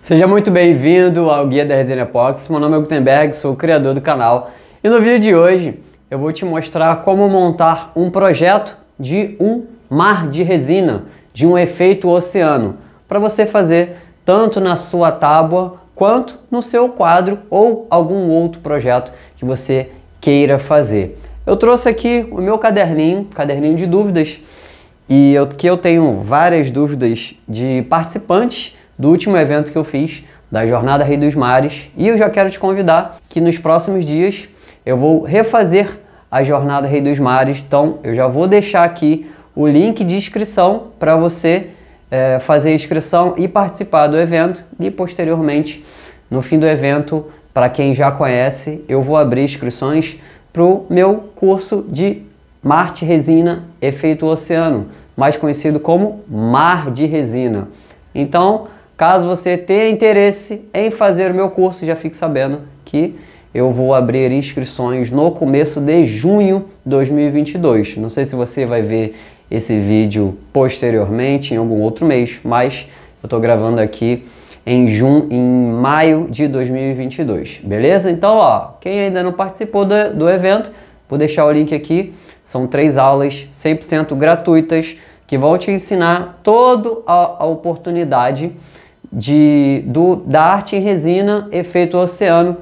Seja muito bem-vindo ao Guia da Resina Epoxy. Meu nome é Gutenberg, sou o criador do canal. E no vídeo de hoje eu vou te mostrar como montar um projeto de um mar de resina, de um efeito oceano, para você fazer tanto na sua tábua quanto no seu quadro ou algum outro projeto que você queira fazer. Eu trouxe aqui o meu caderninho de dúvidas, e aqui eu tenho várias dúvidas de participantes do último evento que eu fiz, da Jornada Rei dos Mares, e eu já quero te convidar que nos próximos dias eu vou refazer a Jornada Rei dos Mares. Então eu já vou deixar aqui o link de inscrição para você fazer a inscrição e participar do evento, e posteriormente, no fim do evento, para quem já conhece, eu vou abrir inscrições para o meu curso de Marte Resina Efeito Oceano, mais conhecido como Mar de Resina. Então, caso você tenha interesse em fazer o meu curso, já fique sabendo que eu vou abrir inscrições no começo de junho de 2022. Não sei se você vai ver esse vídeo posteriormente, em algum outro mês, mas eu estou gravando aqui em maio de 2022, beleza? Então, ó, quem ainda não participou do evento, vou deixar o link aqui. São 3 aulas 100% gratuitas que vão te ensinar toda a oportunidade da arte em resina, efeito oceano.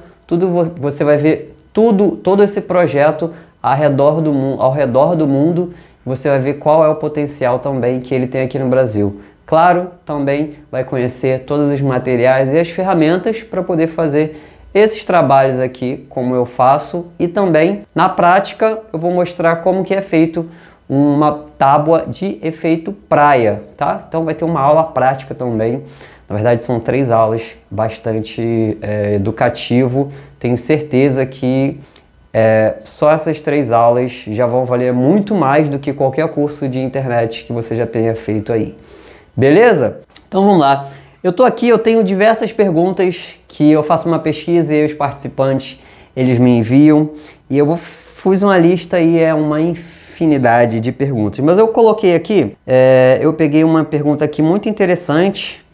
Você vai ver todo esse projeto ao redor do mundo. Você vai ver qual é o potencial também que ele tem aqui no Brasil. Claro, também vai conhecer todos os materiais e as ferramentas para poder fazer esses trabalhos aqui, como eu faço, e também na prática eu vou mostrar como que é feito uma tábua de efeito praia, tá? Então vai ter uma aula prática também. Na verdade são 3 aulas, bastante educativo. Tenho certeza que só essas 3 aulas já vão valer muito mais do que qualquer curso de internet que você já tenha feito aí. Beleza? Então vamos lá. Eu tenho diversas perguntas que eu faço uma pesquisa e os participantes eles me enviam, e eu fiz uma lista e é uma infinidade de perguntas. Mas eu coloquei aqui, eu peguei uma pergunta aqui muito interessante.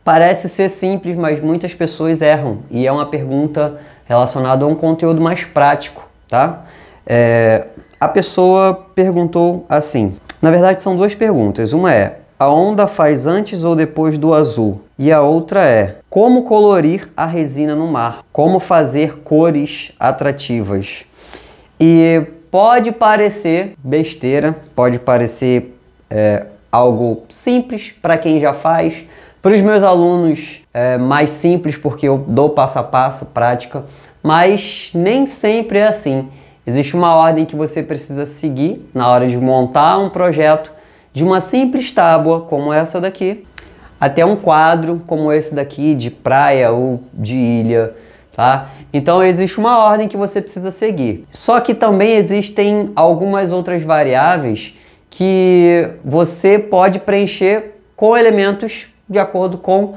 Parece ser simples, mas muitas pessoas erram, e é uma pergunta relacionada a um conteúdo mais prático, tá? A pessoa perguntou assim, na verdade são 2 perguntas. Uma é: a onda faz antes ou depois do azul? E a outra é: como colorir a resina no mar? Como fazer cores atrativas? E pode parecer besteira, pode parecer algo simples para quem já faz. Para os meus alunos mais simples, porque eu dou passo a passo, prática, mas nem sempre é assim. Existe uma ordem que você precisa seguir na hora de montar um projeto, de uma simples tábua como essa daqui, até um quadro como esse daqui, de praia ou de ilha, tá? Então existe uma ordem que você precisa seguir. Só que também existem algumas outras variáveis que você pode preencher com elementos de acordo com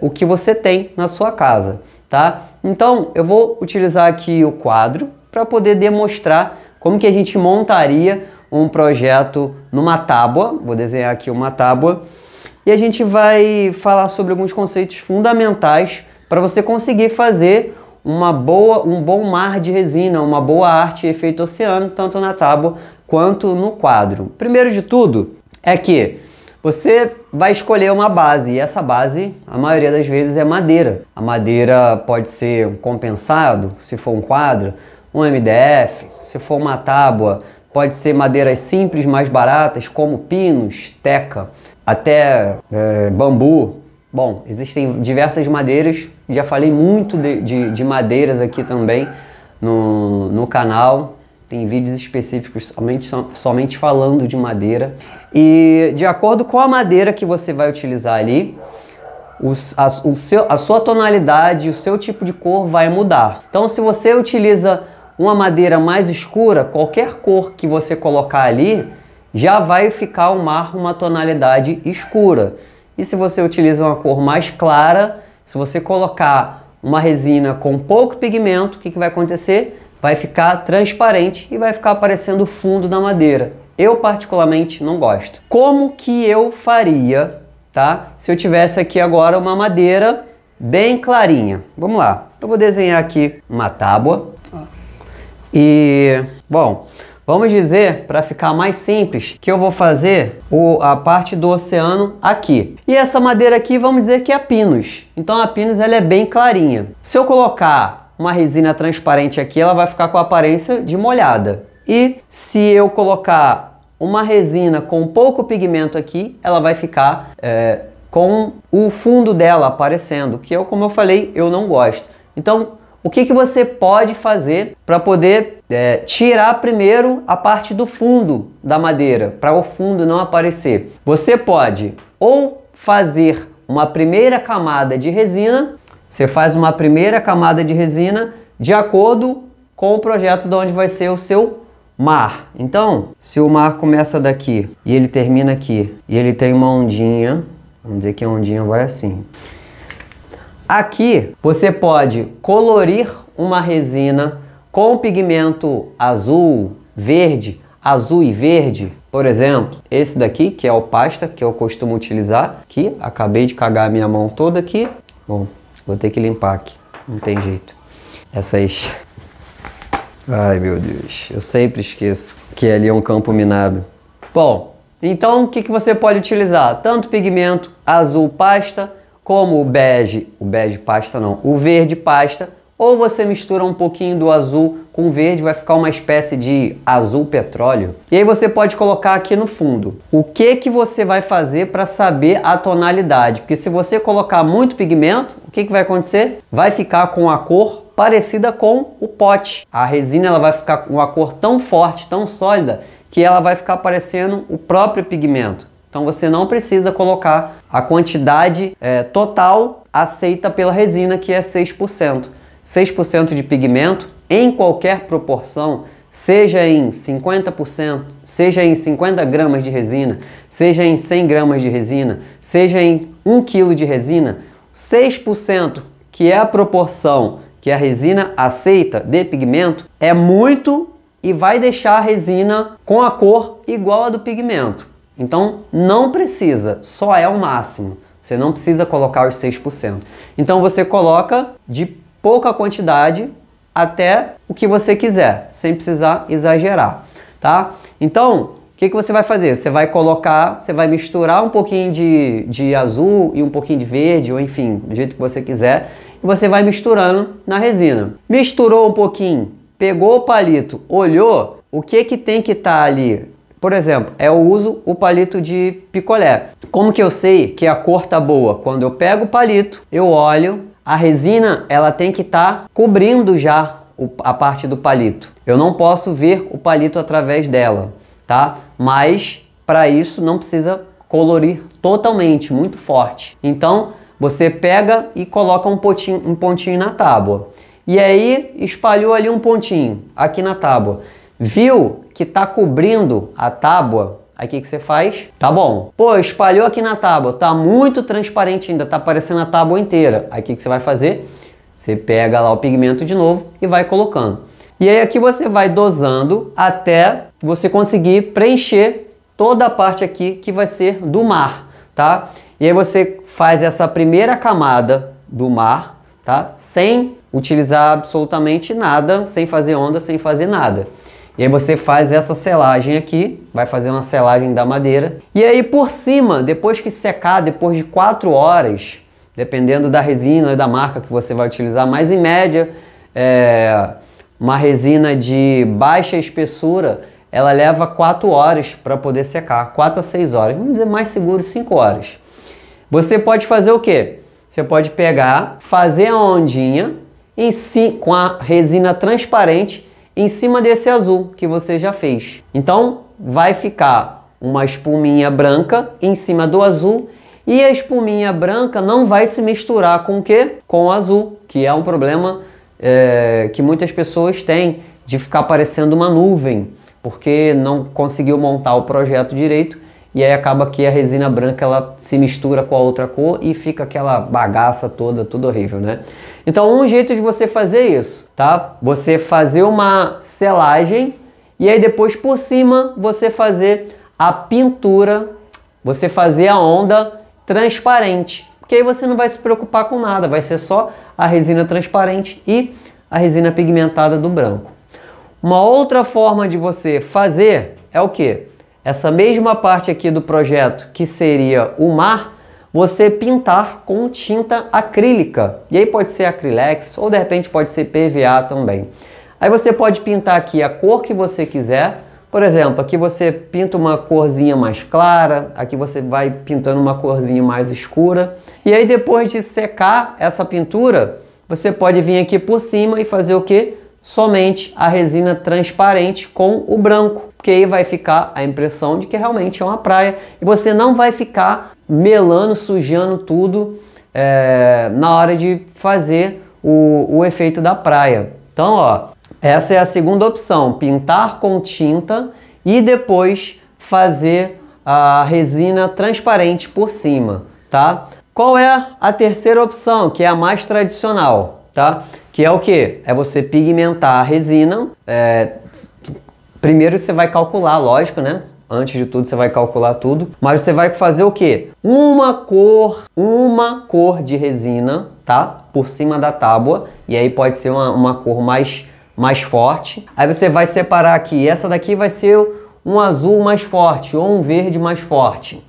o que você tem na sua casa, tá? Então eu vou utilizar aqui o quadro para poder demonstrar como que a gente montaria um projeto numa tábua. Vou desenhar aqui uma tábua e a gente vai falar sobre alguns conceitos fundamentais para você conseguir fazer um bom mar de resina, uma boa arte e efeito oceano, tanto na tábua quanto no quadro. Primeiro de tudo é que você vai escolher uma base, e essa base, a maioria das vezes, é madeira. A madeira pode ser um compensado, se for um quadro, um MDF, se for uma tábua, pode ser madeiras simples, mais baratas, como pinos, teca, até bambu. Bom, existem diversas madeiras, já falei muito de madeiras aqui também no canal. Tem vídeos específicos somente falando de madeira. E de acordo com a madeira que você vai utilizar ali, a sua tonalidade, o seu tipo de cor vai mudar. Então se você utiliza uma madeira mais escura, qualquer cor que você colocar ali, já vai ficar o mar uma tonalidade escura. E se você utiliza uma cor mais clara, se você colocar uma resina com pouco pigmento, o que vai acontecer? Vai ficar transparente e vai ficar aparecendo o fundo da madeira. Eu particularmente não gosto. Como que eu faria, tá? Se eu tivesse aqui agora uma madeira bem clarinha. Vamos lá, eu vou desenhar aqui uma tábua. E, bom, vamos dizer, para ficar mais simples, que eu vou fazer a parte do oceano aqui. E essa madeira aqui, vamos dizer que é a pinus. Então a pinus ela é bem clarinha. Se eu colocar uma resina transparente aqui, ela vai ficar com a aparência de molhada. E se eu colocar uma resina com pouco pigmento aqui, ela vai ficar com o fundo dela aparecendo, que eu, como eu falei, eu não gosto. Então, o que você pode fazer para poder tirar primeiro a parte do fundo da madeira, para o fundo não aparecer? Você pode ou fazer uma primeira camada de resina, você faz uma primeira camada de resina de acordo com o projeto de onde vai ser o seu mar. Então, se o mar começa daqui e ele termina aqui, e ele tem uma ondinha, vamos dizer que a ondinha vai assim. Aqui você pode colorir uma resina com pigmento azul, verde, azul e verde. Por exemplo, esse daqui, que é o pasta, que eu costumo utilizar. Aqui, acabei de cagar a minha mão toda aqui. Bom, vou ter que limpar aqui, não tem jeito. Essas... Ai, meu Deus, eu sempre esqueço que ali é um campo minado. Bom, então o que você pode utilizar? Tanto pigmento azul pasta, como o bege pasta não, o verde pasta, ou você mistura um pouquinho do azul com o verde, vai ficar uma espécie de azul petróleo. E aí você pode colocar aqui no fundo. O que você vai fazer para saber a tonalidade? Porque se você colocar muito pigmento, o que vai acontecer? Vai ficar com a cor parecida com o pote. A resina ela vai ficar com uma cor tão forte, tão sólida, que ela vai ficar parecendo o próprio pigmento. Então você não precisa colocar a quantidade total aceita pela resina, que é 6%. 6% de pigmento em qualquer proporção, seja em 50%, seja em 50 gramas de resina, seja em 100 gramas de resina, seja em 1 kg de resina, 6%, que é a proporção que a resina aceita de pigmento, é muito e vai deixar a resina com a cor igual a do pigmento. Então não precisa, só é o máximo. Você não precisa colocar os 6%. Então você coloca de pouca quantidade até o que você quiser, sem precisar exagerar, tá? Então, o que você vai fazer? Você vai colocar, você vai misturar um pouquinho de azul e um pouquinho de verde, ou enfim, do jeito que você quiser, e você vai misturando na resina. Misturou um pouquinho, pegou o palito, olhou, o que tem que estar ali? Por exemplo, eu uso o palito de picolé. Como que eu sei que a cor tá boa? Quando eu pego o palito, eu olho, a resina ela tem que estar cobrindo já a parte do palito. Eu não posso ver o palito através dela, tá? Mas para isso não precisa colorir totalmente, muito forte. Então você pega e coloca um pontinho na tábua. E aí espalhou ali um pontinho aqui na tábua. Viu que tá cobrindo a tábua? Aí o que você faz? Tá bom. Pô, espalhou aqui na tábua, tá muito transparente ainda, tá aparecendo a tábua inteira. Aí o que você vai fazer? Você pega lá o pigmento de novo e vai colocando. E aí aqui você vai dosando até você conseguir preencher toda a parte aqui que vai ser do mar, tá? E aí você faz essa primeira camada do mar, tá? Sem utilizar absolutamente nada, sem fazer onda, sem fazer nada. E aí você faz essa selagem aqui, vai fazer uma selagem da madeira. E aí por cima, depois que secar, depois de 4 horas, dependendo da resina e da marca que você vai utilizar, mas em média, uma resina de baixa espessura, ela leva 4 horas para poder secar, 4 a 6 horas, vamos dizer mais seguro 5 horas. Você pode fazer o quê? Você pode pegar, fazer a ondinha com a resina transparente em cima desse azul que você já fez. Então vai ficar uma espuminha branca em cima do azul e a espuminha branca não vai se misturar com o quê? Com o azul, que é um problema que muitas pessoas têm de ficar parecendo uma nuvem, porque não conseguiu montar o projeto direito e aí acaba que a resina branca ela se mistura com a outra cor e fica aquela bagaça toda, tudo horrível, né? Então um jeito de você fazer isso, tá? Você fazer uma selagem e aí depois por cima você fazer a pintura, você fazer a onda transparente, porque aí você não vai se preocupar com nada, vai ser só a resina transparente e a resina pigmentada do branco. Uma outra forma de você fazer é o quê? Essa mesma parte aqui do projeto, que seria o mar, você pintar com tinta acrílica. E aí pode ser acrylex ou de repente pode ser PVA também. Aí você pode pintar aqui a cor que você quiser. Por exemplo, aqui você pinta uma corzinha mais clara, aqui você vai pintando uma corzinha mais escura. E aí depois de secar essa pintura, você pode vir aqui por cima e fazer o quê? Somente a resina transparente com o branco, porque aí vai ficar a impressão de que realmente é uma praia e você não vai ficar melando, sujando tudo na hora de fazer o efeito da praia. Então, ó, essa é a segunda opção, pintar com tinta e depois fazer a resina transparente por cima, tá? Qual é a terceira opção, que é a mais tradicional, tá? Que é o que? É você pigmentar a resina. Primeiro você vai calcular, lógico, né? Antes de tudo você vai calcular tudo. Mas você vai fazer o que? Uma cor de resina, tá? Por cima da tábua. E aí pode ser uma cor mais forte. Aí você vai separar aqui. Essa daqui vai ser um azul mais forte ou um verde mais forte.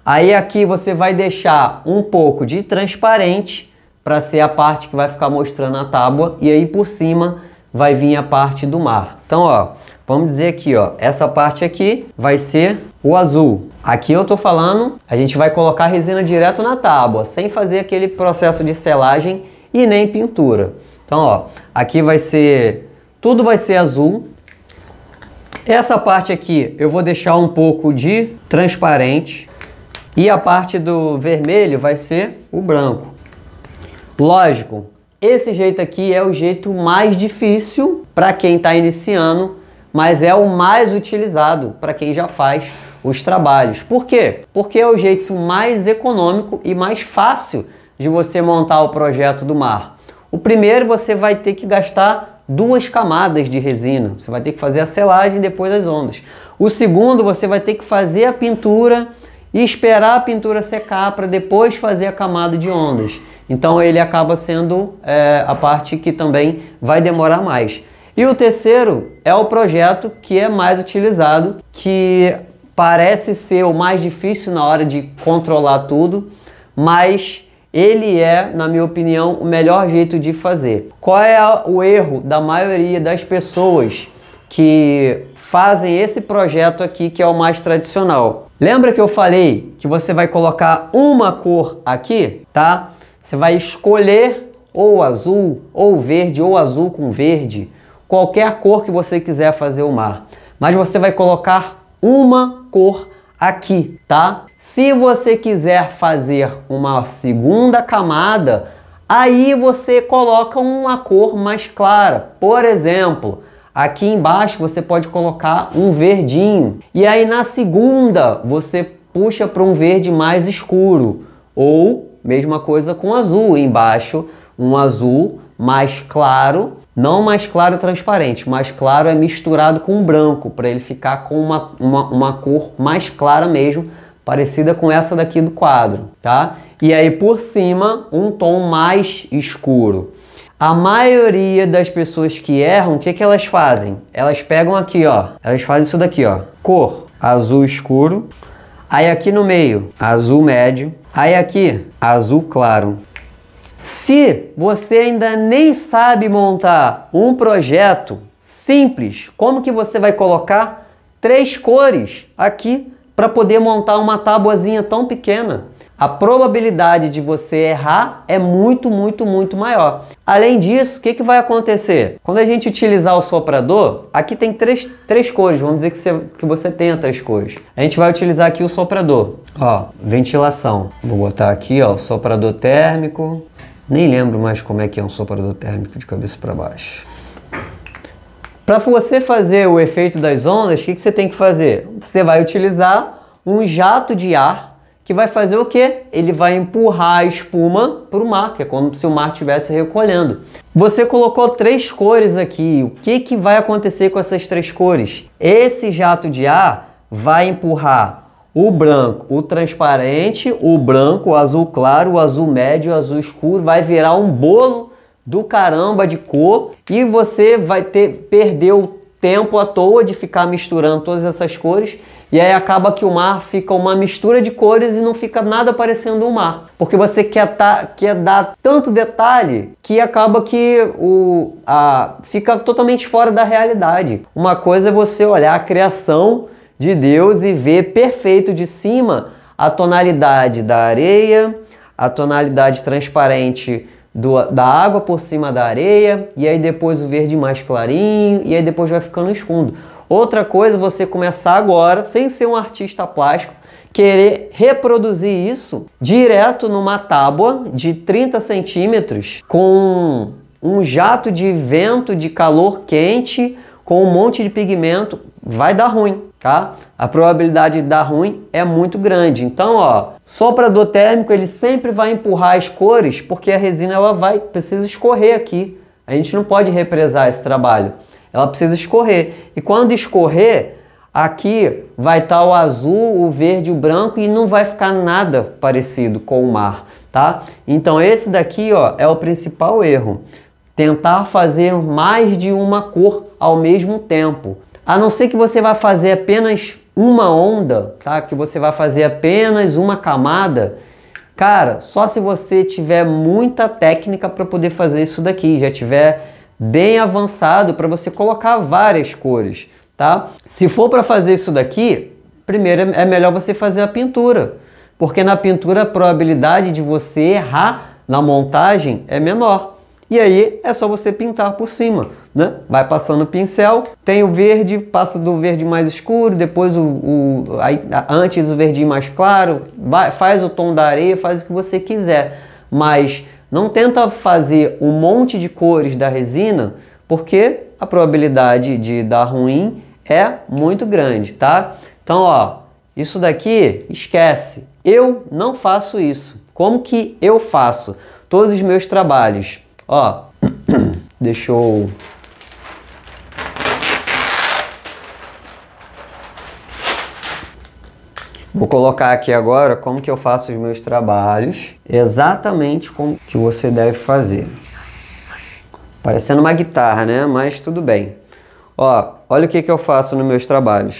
Aí aqui você vai deixar um pouco de transparente para ser a parte que vai ficar mostrando a tábua, e aí por cima vai vir a parte do mar. Então, ó, vamos dizer aqui, ó, essa parte aqui vai ser o azul. Aqui eu tô falando, a gente vai colocar a resina direto na tábua, sem fazer aquele processo de selagem e nem pintura. Então, ó, aqui vai ser, tudo vai ser azul. Essa parte aqui eu vou deixar um pouco de transparente e a parte do vermelho vai ser o branco. Lógico, esse jeito aqui é o jeito mais difícil para quem está iniciando, mas é o mais utilizado para quem já faz os trabalhos. Por quê? Porque é o jeito mais econômico e mais fácil de você montar o projeto do mar. O primeiro você vai ter que gastar 2 camadas de resina, você vai ter que fazer a selagem e depois as ondas. O segundo você vai ter que fazer a pintura e esperar a pintura secar para depois fazer a camada de ondas. Então ele acaba sendo a parte que também vai demorar mais. E o terceiro é o projeto que é mais utilizado, que parece ser o mais difícil na hora de controlar tudo, mas ele é, na minha opinião, o melhor jeito de fazer. Qual é o erro da maioria das pessoas que fazem esse projeto aqui, que é o mais tradicional? Lembra que eu falei que você vai colocar uma cor aqui, tá? Você vai escolher ou azul, ou verde, ou azul com verde, qualquer cor que você quiser fazer o mar. Mas você vai colocar uma cor aqui, tá? Se você quiser fazer uma segunda camada, aí você coloca uma cor mais clara. Por exemplo, aqui embaixo você pode colocar um verdinho. E aí na segunda você puxa para um verde mais escuro. Ou mesma coisa com azul, embaixo um azul mais claro, não mais claro transparente, mais claro é misturado com branco, para ele ficar com uma cor mais clara mesmo, parecida com essa daqui do quadro, tá? E aí por cima um tom mais escuro. A maioria das pessoas que erram, o que elas fazem? Elas pegam aqui, ó, elas fazem isso daqui, ó, cor azul escuro, aí aqui no meio azul médio, aí aqui azul claro. Se você ainda nem sabe montar um projeto simples, como que você vai colocar 3 cores aqui para poder montar uma tabuazinha tão pequena? A probabilidade de você errar é muito maior. Além disso, o que vai acontecer? Quando a gente utilizar o soprador, aqui tem três cores, vamos dizer que você tenha 3 cores. A gente vai utilizar aqui o soprador. Ó, ventilação. Vou botar aqui, ó, soprador térmico. Nem lembro mais como é que é um soprador térmico de cabeça para baixo. Para você fazer o efeito das ondas, o que você tem que fazer? Você vai utilizar um jato de ar que vai fazer o quê? Ele vai empurrar a espuma para o mar, que é como se o mar estivesse recolhendo. Você colocou 3 cores aqui. O que vai acontecer com essas 3 cores? Esse jato de ar vai empurrar o branco, o transparente, o branco, o azul claro, o azul médio, o azul escuro, vai virar um bolo do caramba de cor e você vai perder o tempo à toa de ficar misturando todas essas cores e aí acaba que o mar fica uma mistura de cores e não fica nada parecendo um mar. Porque você quer dar tanto detalhe que acaba que fica totalmente fora da realidade. Uma coisa é você olhar a criação de Deus e ver perfeito de cima a tonalidade da areia, a tonalidade transparente da água por cima da areia, e aí depois o verde mais clarinho, e aí depois vai ficando escuro. Outra coisa é você começar agora, sem ser um artista plástico, querer reproduzir isso direto numa tábua de 30 centímetros com um jato de vento de calor quente, com um monte de pigmento, vai dar ruim, tá? A probabilidade de dar ruim é muito grande. Então, ó, soprador térmico, ele sempre vai empurrar as cores, porque a resina precisa escorrer aqui. A gente não pode represar esse trabalho. Ela precisa escorrer. E quando escorrer, aqui vai estar o azul, o verde, o branco e não vai ficar nada parecido com o mar, tá? Então esse daqui, ó, é o principal erro. Tentar fazer mais de uma cor ao mesmo tempo. A não ser que você vai fazer apenas uma onda, tá? Que você vai fazer apenas uma camada. Cara, só se você tiver muita técnica para poder fazer isso daqui, já tiver bem avançado para você colocar várias cores, tá? Se for para fazer isso daqui, primeiro é melhor você fazer a pintura, porque na pintura a probabilidade de você errar na montagem é menor. E aí é só você pintar por cima, né? Vai passando o pincel, tem o verde, passa do verde mais escuro, depois antes o verdinho mais claro, faz o tom da areia, faz o que você quiser. Mas não tenta fazer um monte de cores da resina, porque a probabilidade de dar ruim é muito grande, tá? Então, ó, isso daqui, esquece. Eu não faço isso. Como que eu faço? Todos os meus trabalhos. Ó, deixa eu... Vou colocar aqui agora como que eu faço os meus trabalhos, exatamente como que você deve fazer. Parecendo uma guitarra, né? Mas tudo bem. Ó, olha o que eu faço nos meus trabalhos.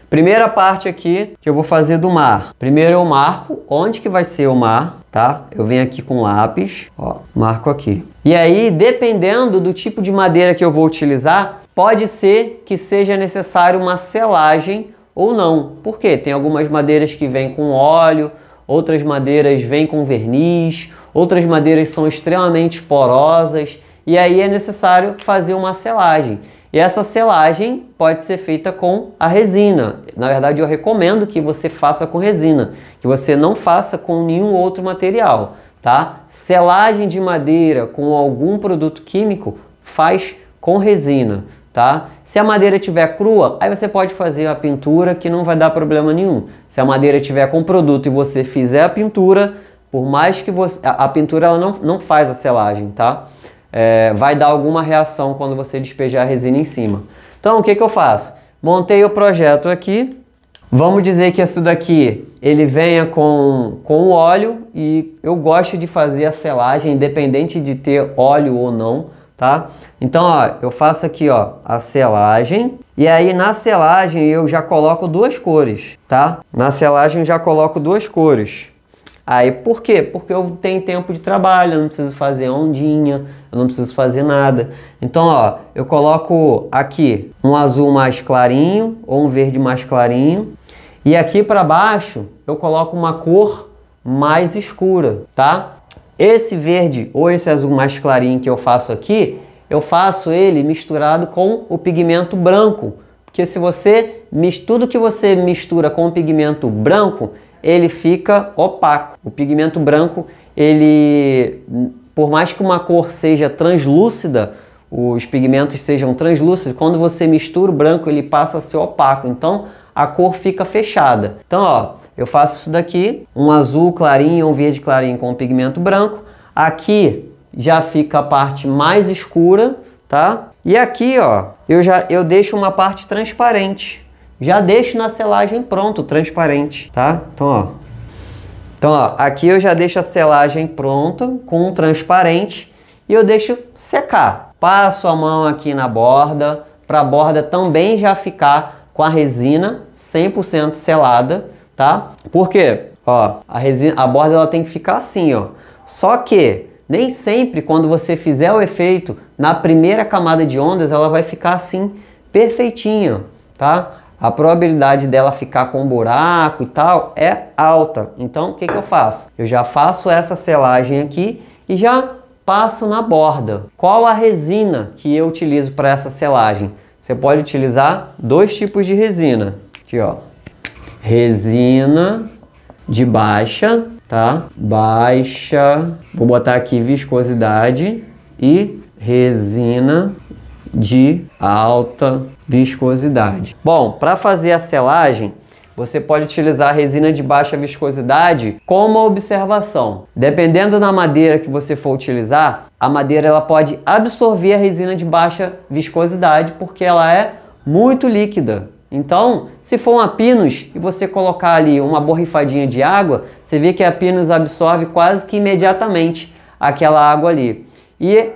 Primeira parte aqui que eu vou fazer do mar. Primeiro eu marco onde que vai ser o mar, tá? Eu venho aqui com lápis, ó, marco aqui. E aí, dependendo do tipo de madeira que eu vou utilizar, pode ser que seja necessário uma selagem ou não. Por quê? Tem algumas madeiras que vêm com óleo, outras madeiras vêm com verniz, outras madeiras são extremamente porosas e aí é necessário fazer uma selagem. E essa selagem pode ser feita com a resina. Na verdade, eu recomendo que você faça com resina, que você não faça com nenhum outro material, tá? Selagem de madeira com algum produto químico, faz com resina, tá? Se a madeira estiver crua, aí você pode fazer a pintura que não vai dar problema nenhum. Se a madeira estiver com produto e você fizer a pintura, por mais que a pintura ela não faz a selagem, tá? Vai dar alguma reação quando você despejar a resina em cima. Então, o que eu faço? Montei o projeto aqui. Vamos dizer que isso daqui, ele venha com o óleo e eu gosto de fazer a selagem, independente de ter óleo ou não, tá? Então, ó, eu faço aqui, ó, a selagem. E aí, na selagem, eu já coloco duas cores, tá? Na selagem, eu já coloco duas cores. Aí, por quê? Porque eu tenho tempo de trabalho, eu não preciso fazer ondinha, eu não preciso fazer nada. Então, ó, eu coloco aqui um azul mais clarinho ou um verde mais clarinho. E aqui para baixo, eu coloco uma cor mais escura, tá? Esse verde ou esse azul mais clarinho que eu faço aqui, eu faço ele misturado com o pigmento branco. Porque se você, tudo que você mistura com o pigmento branco, ele fica opaco. O pigmento branco, ele, por mais que uma cor seja translúcida, os pigmentos sejam translúcidos, quando você mistura o branco, ele passa a ser opaco. Então, a cor fica fechada. Então, ó, eu faço isso daqui, um azul clarinho, um verde clarinho com o pigmento branco. Aqui já fica a parte mais escura, tá? E aqui, ó, eu deixo uma parte transparente. já deixo na selagem pronto, transparente, tá? Então, ó, aqui eu já deixo a selagem pronta com um transparente e eu deixo secar. Passo a mão aqui na borda, para a borda também já ficar com a resina 100% selada, tá? Por quê? Ó, a borda ela tem que ficar assim, ó. Só que nem sempre quando você fizer o efeito na primeira camada de ondas, ela vai ficar assim, perfeitinha, tá? A probabilidade dela ficar com um buraco e tal é alta. Então, o que eu faço? Eu já faço essa selagem aqui e já passo na borda. Qual a resina que eu utilizo para essa selagem? Você pode utilizar dois tipos de resina. Aqui, ó. Resina de baixa, tá? Baixa. Vou botar aqui viscosidade e resina de alta viscosidade. Bom, para fazer a selagem, você pode utilizar a resina de baixa viscosidade como observação. Dependendo da madeira que você for utilizar, a madeira ela pode absorver a resina de baixa viscosidade porque ela é muito líquida. Então, se for uma Pinus e você colocar ali uma borrifadinha de água, você vê que a Pinus absorve quase que imediatamente aquela água ali. E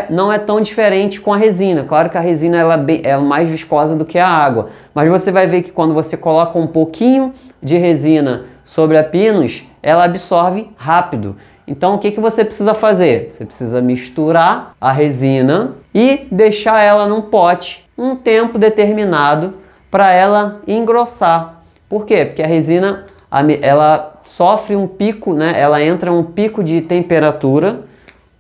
não é tão diferente com a resina. Claro que a resina ela é mais viscosa do que a água, mas você vai ver que quando você coloca um pouquinho de resina sobre a Pinus, ela absorve rápido. Então, o que você precisa fazer? Você precisa misturar a resina e deixar ela num pote um tempo determinado para ela engrossar. Por quê? Porque a resina ela sofre um pico, né? Ela entra em um pico de temperatura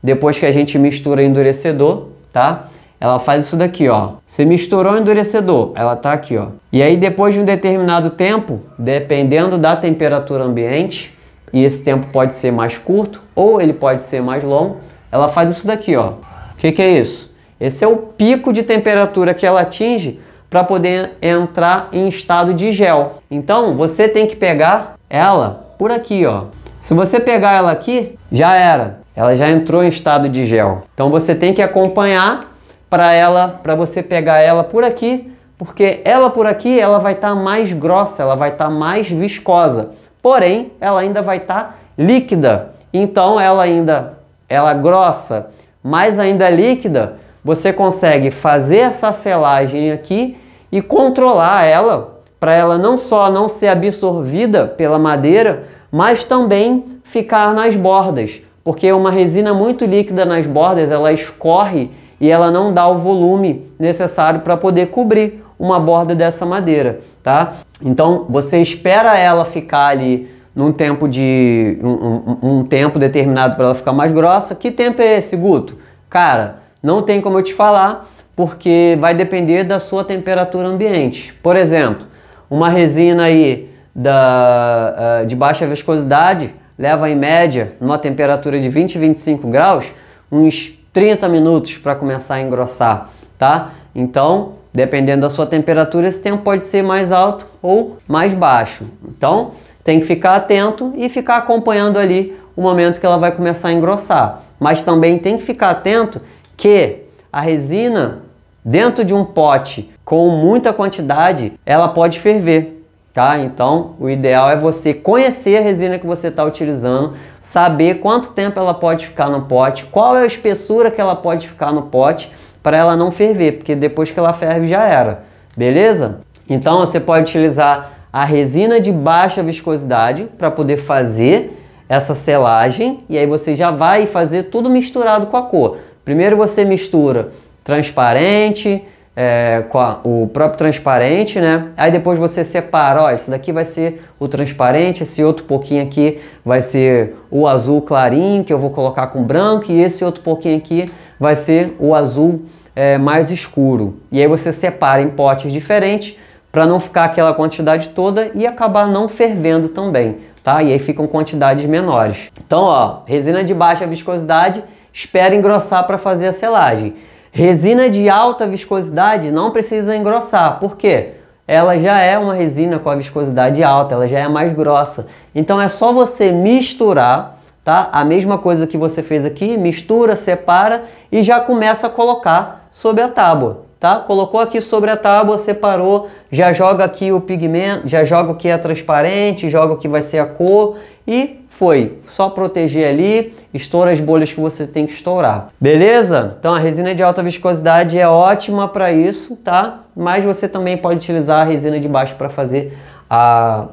depois que a gente mistura endurecedor, tá? Ela faz isso daqui, ó. Você misturou o endurecedor, ela tá aqui, ó. E aí depois de um determinado tempo, dependendo da temperatura ambiente, e esse tempo pode ser mais curto ou ele pode ser mais longo, ela faz isso daqui, ó. O que é isso? Esse é o pico de temperatura que ela atinge para poder entrar em estado de gel. Então, você tem que pegar ela por aqui, ó. Se você pegar ela aqui, já era. Ela já entrou em estado de gel. Então você tem que acompanhar para você pegar ela por aqui, porque ela por aqui ela vai estar mais grossa, ela vai estar mais viscosa. Porém, ela ainda vai estar líquida. Então ela grossa, mas ainda líquida, você consegue fazer essa selagem aqui e controlar ela para ela não só não ser absorvida pela madeira, mas também ficar nas bordas. Porque uma resina muito líquida nas bordas, ela escorre e ela não dá o volume necessário para poder cobrir uma borda dessa madeira, tá? Então, você espera ela ficar ali num tempo um tempo determinado para ela ficar mais grossa. Que tempo é esse, Guto? Cara, não tem como eu te falar, porque vai depender da sua temperatura ambiente. Por exemplo, uma resina aí de baixa viscosidade leva em média, numa temperatura de 20 a 25 graus, uns 30 minutos para começar a engrossar, tá? Então, dependendo da sua temperatura, esse tempo pode ser mais alto ou mais baixo. Então, tem que ficar atento e ficar acompanhando ali o momento que ela vai começar a engrossar. Mas também tem que ficar atento que a resina, dentro de um pote com muita quantidade, ela pode ferver. Tá? Então, o ideal é você conhecer a resina que você está utilizando, saber quanto tempo ela pode ficar no pote, qual é a espessura que ela pode ficar no pote para ela não ferver, porque depois que ela ferve já era, beleza? Então, você pode utilizar a resina de baixa viscosidade para poder fazer essa selagem e aí você já vai fazer tudo misturado com a cor. Primeiro você mistura transparente, com o próprio transparente, né? Aí depois você separa, ó, esse daqui vai ser o transparente, esse outro pouquinho aqui vai ser o azul clarinho, que eu vou colocar com branco, e esse outro pouquinho aqui vai ser o azul mais escuro. E aí você separa em potes diferentes para não ficar aquela quantidade toda e acabar não fervendo também, tá? E aí ficam quantidades menores. Então, ó, resina de baixa viscosidade, espera engrossar para fazer a selagem. Resina de alta viscosidade não precisa engrossar. Por quê? Ela já é uma resina com a viscosidade alta, ela já é mais grossa. Então é só você misturar, tá? A mesma coisa que você fez aqui, mistura, separa e já começa a colocar sobre a tábua. tá? Colocou aqui sobre a tábua, separou, já joga aqui o pigmento, já joga o que é transparente, joga o que vai ser a cor e foi. Só proteger ali, estoura as bolhas que você tem que estourar. Beleza? Então a resina de alta viscosidade é ótima para isso, tá? Mas você também pode utilizar a resina de baixo para fazer a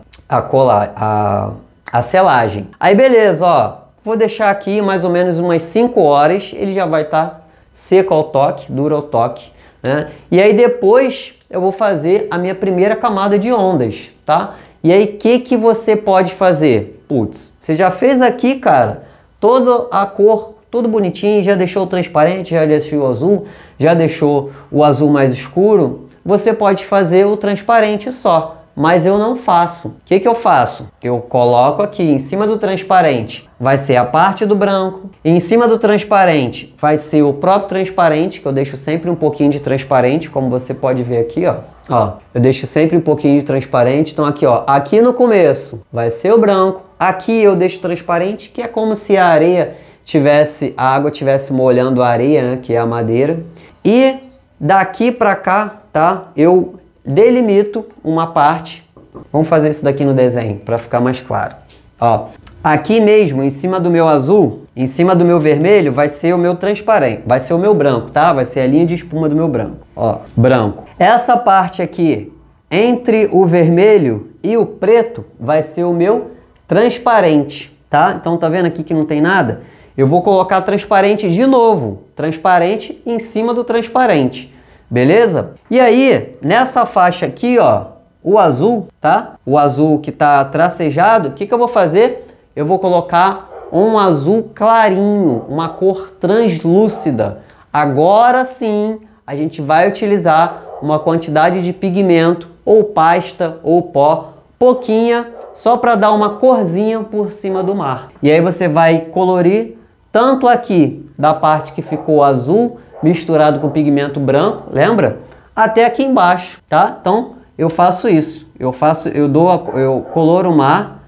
selagem. Aí beleza, ó, vou deixar aqui mais ou menos umas 5 horas, ele já vai estar seco ao toque, duro ao toque, né? E aí depois eu vou fazer a minha primeira camada de ondas, tá? E aí o que você pode fazer? Putz, você já fez aqui, cara, toda a cor, tudo bonitinho, já deixou o transparente, já deixou o azul, já deixou o azul mais escuro, você pode fazer o transparente só. Mas eu não faço. O que eu faço? Eu coloco aqui em cima do transparente, vai ser a parte do branco. E em cima do transparente vai ser o próprio transparente, que eu deixo sempre um pouquinho de transparente, como você pode ver aqui, ó. Ó, eu deixo sempre um pouquinho de transparente. Então aqui, ó, aqui no começo vai ser o branco. Aqui eu deixo transparente, que é como se a água tivesse molhando a areia, né, que é a madeira. E daqui pra cá, tá? Eu delimito uma parte. Vamos fazer isso daqui no desenho para ficar mais claro. Ó, aqui mesmo, em cima do meu azul, em cima do meu vermelho, vai ser o meu transparente, vai ser o meu branco, tá? Vai ser a linha de espuma do meu branco. Ó, branco. Essa parte aqui, entre o vermelho e o preto, vai ser o meu transparente, tá? Então tá vendo aqui que não tem nada? Eu vou colocar transparente de novo. Transparente em cima do transparente. Beleza? E aí, nessa faixa aqui, ó, o azul, tá? O azul que tá tracejado, o que eu vou fazer? Eu vou colocar um azul clarinho, uma cor translúcida. Agora sim, a gente vai utilizar uma quantidade de pigmento, ou pasta, ou pó, pouquinha, só para dar uma corzinha por cima do mar. E aí você vai colorir tanto aqui da parte que ficou azul, misturado com pigmento branco, lembra? Até aqui embaixo, tá? Então, eu faço isso. Eu coloro o mar,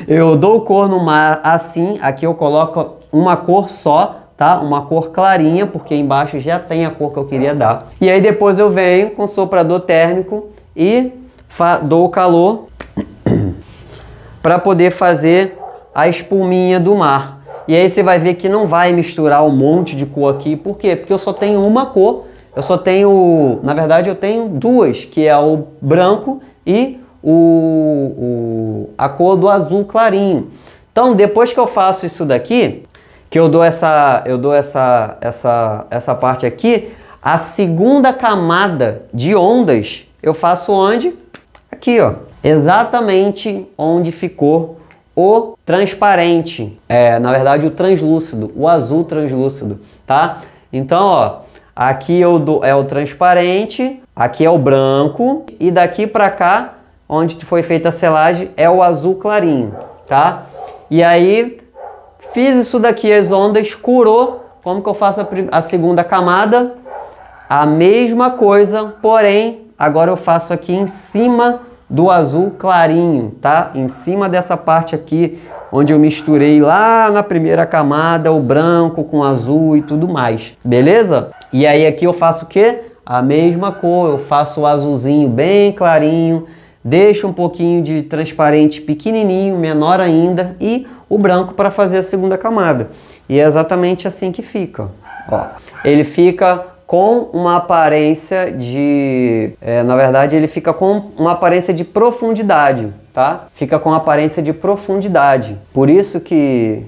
eu dou cor no mar assim, aqui eu coloco uma cor só, tá? Uma cor clarinha, porque embaixo já tem a cor que eu queria dar. E aí depois eu venho com soprador térmico e dou o calor para poder fazer a espuminha do mar. E aí você vai ver que não vai misturar um monte de cor aqui. Por quê? Porque eu só tenho uma cor. Eu só tenho, na verdade eu tenho duas, que é o branco e a cor do azul clarinho. Então depois que eu faço isso daqui, que eu dou essa parte aqui, a segunda camada de ondas eu faço onde? Aqui, ó. Exatamente onde ficou o transparente, na verdade o translúcido, o azul translúcido, tá? Então, ó, aqui é o transparente, aqui é o branco e daqui pra cá, onde foi feita a selagem, é o azul clarinho, tá? E aí, fiz isso daqui, as ondas, curou. Como que eu faço a segunda camada? A mesma coisa, porém, agora eu faço aqui em cima do azul clarinho, tá? Em cima dessa parte aqui, onde eu misturei lá na primeira camada o branco com azul e tudo mais, beleza? E aí aqui eu faço o quê? A mesma cor, eu faço o azulzinho bem clarinho, deixo um pouquinho de transparente pequenininho, menor ainda, e o branco para fazer a segunda camada. E é exatamente assim que fica, ó. Ele fica com uma aparência de... na verdade, ele fica com uma aparência de profundidade, tá? Fica com aparência de profundidade. Por isso que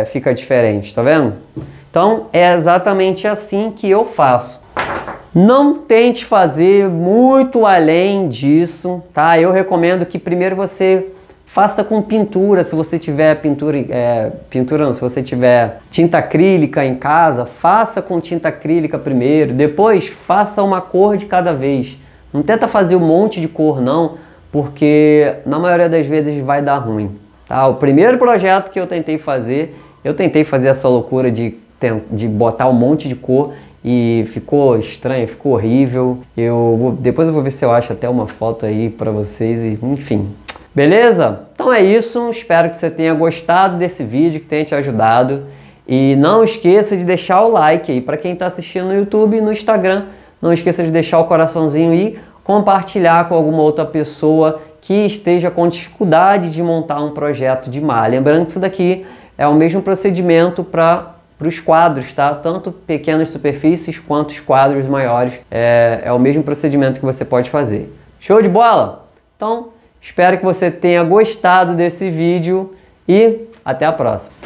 fica diferente, tá vendo? Então, é exatamente assim que eu faço. Não tente fazer muito além disso, tá? Eu recomendo que primeiro você faça com pintura, se você tiver se você tiver tinta acrílica em casa, faça com tinta acrílica primeiro, depois faça uma cor de cada vez. Não tenta fazer um monte de cor não, porque na maioria das vezes vai dar ruim, tá? O primeiro projeto que eu tentei fazer essa loucura de botar um monte de cor e ficou estranho, ficou horrível. Depois eu vou ver se eu acho até uma foto aí pra vocês e enfim. Beleza? Então é isso, espero que você tenha gostado desse vídeo, que tenha te ajudado. E não esqueça de deixar o like aí para quem está assistindo no YouTube e no Instagram. Não esqueça de deixar o coraçãozinho e compartilhar com alguma outra pessoa que esteja com dificuldade de montar um projeto de malha. Lembrando que isso daqui é o mesmo procedimento para os quadros, tá? Tanto pequenas superfícies quanto os quadros maiores. É o mesmo procedimento que você pode fazer. Show de bola? Então, espero que você tenha gostado desse vídeo e até a próxima.